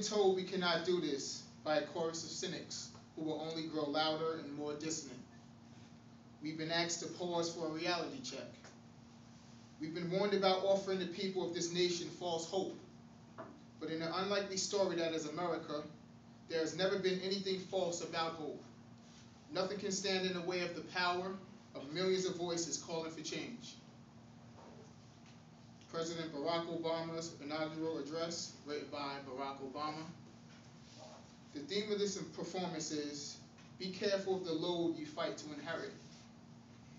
told we cannot do this by a chorus of cynics who will only grow louder and more dissonant. We've been asked to pause for a reality check. We've been warned about offering the people of this nation false hope. But in the unlikely story that is America, there has never been anything false about hope. Nothing can stand in the way of the power of millions of voices calling for change. President Barack Obama's inaugural address, written by Barack Obama. The theme of this performance is, be careful of the load you fight to inherit,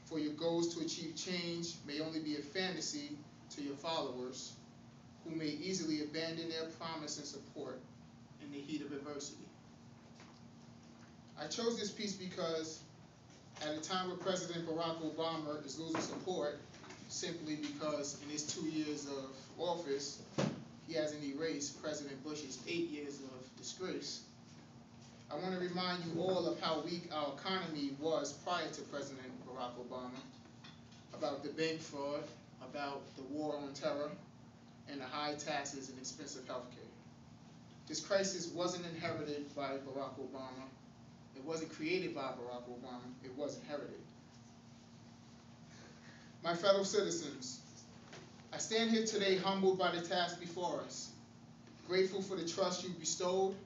for your goals to achieve change may only be a fantasy to your followers, who may easily abandon their promise and support in the heat of adversity. I chose this piece because at a time where President Barack Obama is losing support, simply because in his 2 years of office, he hasn't erased President Bush's 8 years of disgrace, I want to remind you all of how weak our economy was prior to President Barack Obama, about the bank fraud, about the war on terror, and the high taxes and expensive health care. This crisis wasn't inherited by Barack Obama. It wasn't created by Barack Obama. It was inherited. My fellow citizens, I stand here today humbled by the task before us, grateful for the trust you bestowed,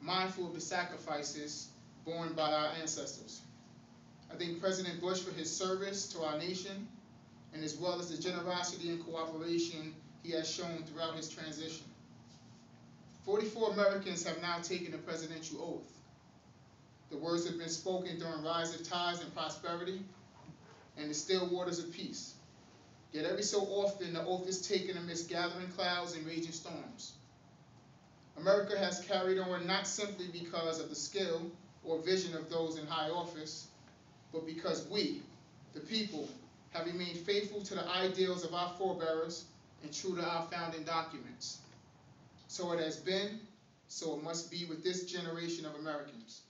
mindful of the sacrifices borne by our ancestors. I thank President Bush for his service to our nation, and as well as the generosity and cooperation he has shown throughout his transition. 44 Americans have now taken the presidential oath. The words have been spoken during rise of tides and prosperity and the still waters of peace. Yet every so often, the oath is taken amidst gathering clouds and raging storms. America has carried on not simply because of the skill or vision of those in high office, but because we, the people, have remained faithful to the ideals of our forebears and true to our founding documents. So it has been, so it must be with this generation of Americans.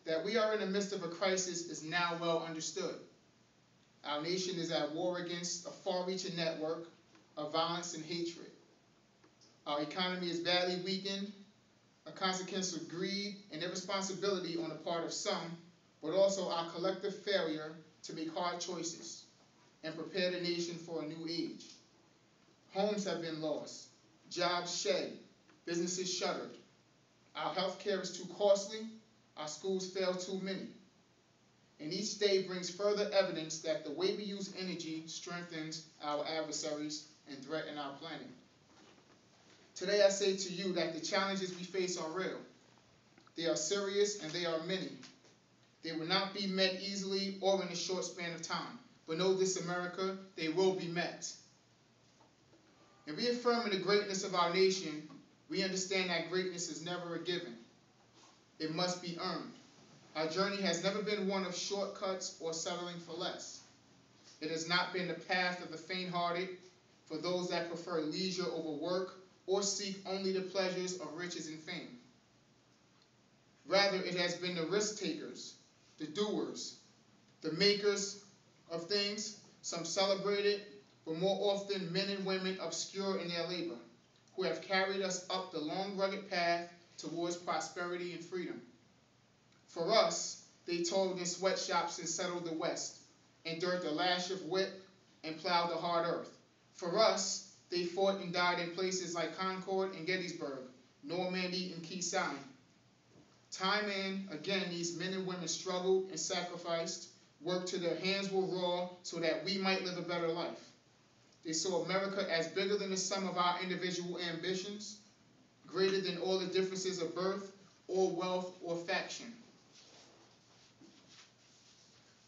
That we are in the midst of a crisis is now well understood. Our nation is at war against a far-reaching network of violence and hatred. Our economy is badly weakened, a consequence of greed and irresponsibility on the part of some, but also our collective failure to make hard choices and prepare the nation for a new age. Homes have been lost, jobs shed, businesses shuttered. Our health care is too costly, our schools fail too many. And each day brings further evidence that the way we use energy strengthens our adversaries and threatens our planet. Today I say to you that the challenges we face are real. They are serious and they are many. They will not be met easily or in a short span of time. But know this, America, they will be met. In reaffirming the greatness of our nation, we understand that greatness is never a given. It must be earned. Our journey has never been one of shortcuts or settling for less. It has not been the path of the faint-hearted, for those that prefer leisure over work or seek only the pleasures of riches and fame. Rather, it has been the risk-takers, the doers, the makers of things, some celebrated, but more often men and women obscure in their labor, who have carried us up the long, rugged path towards prosperity and freedom. For us, they toiled in sweatshops and settled the West, endured the lash of whip, and plowed the hard earth. For us, they fought and died in places like Concord and Gettysburg, Normandy and Key Salmon. Time and again, these men and women struggled and sacrificed, worked till their hands were raw so that we might live a better life. They saw America as bigger than the sum of our individual ambitions, greater than all the differences of birth or wealth or faction.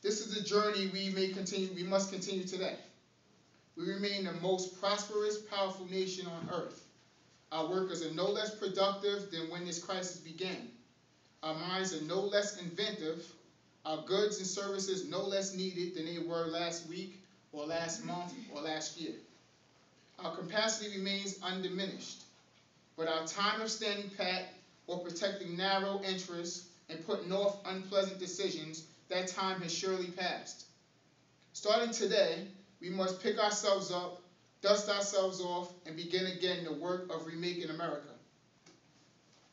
This is a journey we must continue today. We remain the most prosperous, powerful nation on earth. Our workers are no less productive than when this crisis began. Our minds are no less inventive. Our goods and services no less needed than they were last week or last month or last year. Our capacity remains undiminished, but our time of standing pat or protecting narrow interests and putting off unpleasant decisions, that time has surely passed. Starting today, we must pick ourselves up, dust ourselves off, and begin again the work of remaking America.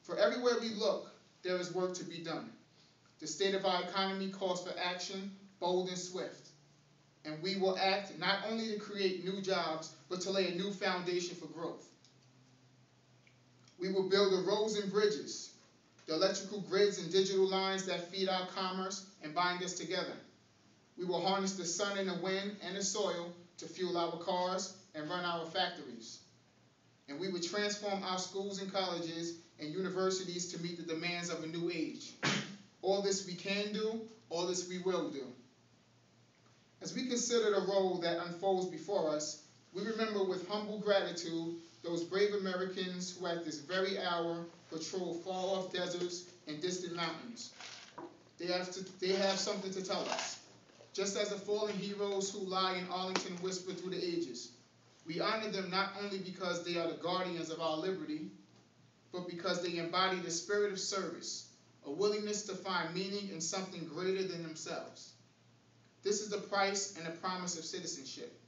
For everywhere we look, there is work to be done. The state of our economy calls for action, bold and swift. And we will act not only to create new jobs, but to lay a new foundation for growth. We will build the roads and bridges, the electrical grids and digital lines that feed our commerce and bind us together. We will harness the sun and the wind and the soil to fuel our cars and run our factories. And we will transform our schools and colleges and universities to meet the demands of a new age. All this we can do, all this we will do. As we consider the role that unfolds before us, we remember with humble gratitude those brave Americans who at this very hour patrol far-off deserts and distant mountains. They have something to tell us. Just as the fallen heroes who lie in Arlington whisper through the ages, we honor them not only because they are the guardians of our liberty, but because they embody the spirit of service, a willingness to find meaning in something greater than themselves. This is the price and the promise of citizenship.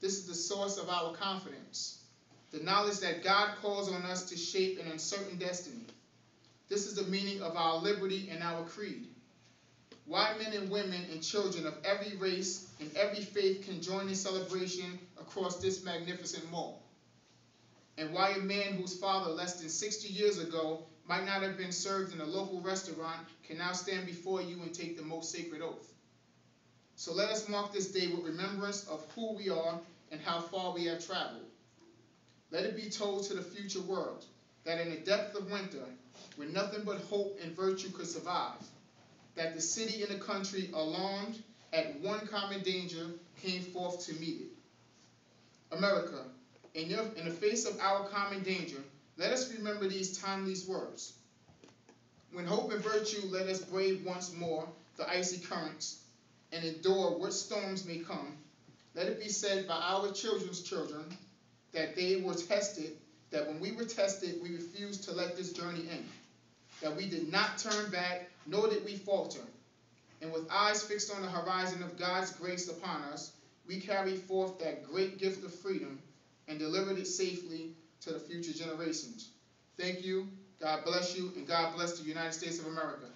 This is the source of our confidence, the knowledge that God calls on us to shape an uncertain destiny. This is the meaning of our liberty and our creed. Why men and women and children of every race and every faith can join in celebration across this magnificent mall. And why a man whose father less than 60 years ago might not have been served in a local restaurant can now stand before you and take the most sacred oath. So let us mark this day with remembrance of who we are and how far we have traveled. Let it be told to the future world that in the depth of winter, when nothing but hope and virtue could survive, that the city and the country, alarmed at one common danger, came forth to meet it. America, in the face of our common danger, let us remember these timeless words. When hope and virtue let us brave once more the icy currents and endure what storms may come, let it be said by our children's children that they were tested, that when we were tested, we refused to let this journey end, that we did not turn back, nor did we falter. And with eyes fixed on the horizon of God's grace upon us, we carry forth that great gift of freedom and delivered it safely to the future generations. Thank you, God bless you, and God bless the United States of America.